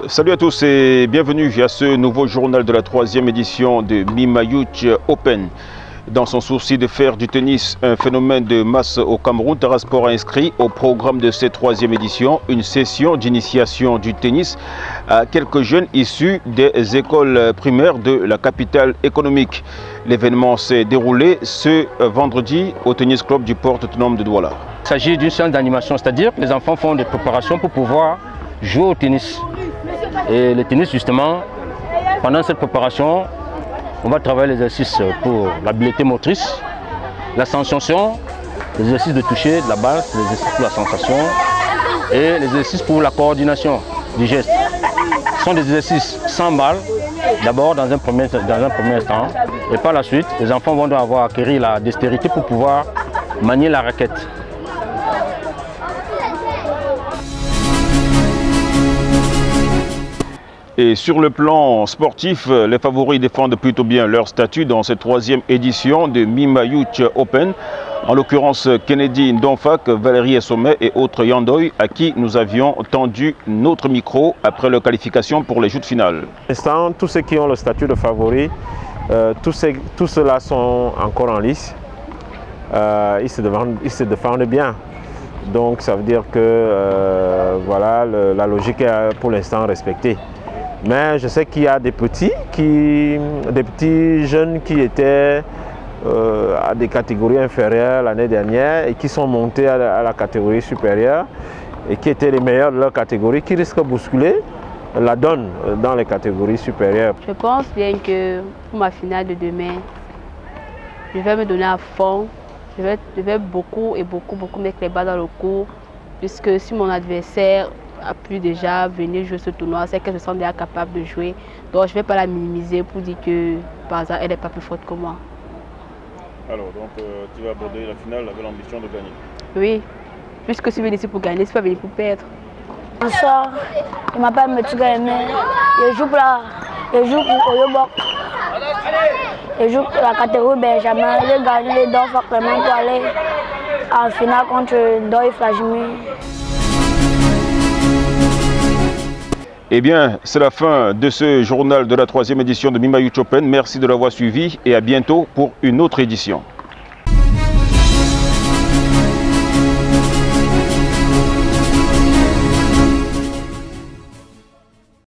Salut à tous et bienvenue à ce nouveau journal de la 3e édition de Mima Youth Open. Dans son souci de faire du tennis un phénomène de masse au Cameroun, Tarasport a inscrit au programme de cette 3e édition une session d'initiation du tennis à quelques jeunes issus des écoles primaires de la capitale économique. L'événement s'est déroulé ce vendredi au tennis club du port autonome de Douala. Il s'agit d'une séance d'animation, c'est-à-dire que les enfants font des préparations pour pouvoir jouer au tennis. Et le tennis, justement, pendant cette préparation, on va travailler les exercices pour l'habileté motrice, la sensation, les exercices de toucher de la balle, les exercices pour la sensation et les exercices pour la coordination du geste. Ce sont des exercices sans balle, d'abord dans un premier instant, et par la suite, les enfants vont devoir acquérir la dextérité pour pouvoir manier la raquette. Et sur le plan sportif, les favoris défendent plutôt bien leur statut dans cette 3e édition de Mima Youth Open. En l'occurrence, Kennedy Ndonfak, Valérie Essomé et autres Yandoy, à qui nous avions tendu notre micro après leur qualification pour les joutes finales. Pour l'instant, tous ceux qui ont le statut de favoris, tous ceux-là sont encore en lice. Ils se défendent bien. Donc ça veut dire que voilà, la logique est pour l'instant respectée. Mais je sais qu'il y a des petits jeunes qui étaient à des catégories inférieures l'année dernière et qui sont montés à la catégorie supérieure et qui étaient les meilleurs de leur catégorie, qui risquent de bousculer la donne dans les catégories supérieures. Je pense bien que pour ma finale de demain, je vais me donner à fond. Je vais beaucoup mettre les balles dans le cours, puisque si mon adversaire a pu déjà venir jouer ce tournoi, c'est qu'elle se sent déjà capable de jouer. Donc je ne vais pas la minimiser pour dire que par hasard elle n'est pas plus forte que moi. Alors donc tu vas aborder la finale avec l'ambition de gagner? Oui, puisque si je viens ici pour gagner, je ne suis pas venu pour perdre. Bonsoir, je m'appelle Mathieu Aimé, je joue pour Oyobok. Je joue pour la catégorie Benjamin, j'ai gagné les Ndonfak pour aller en finale contre Doy Flajimi. Eh bien, c'est la fin de ce journal de la 3e édition de Mima Youth Open. Merci de l'avoir suivi et à bientôt pour une autre édition.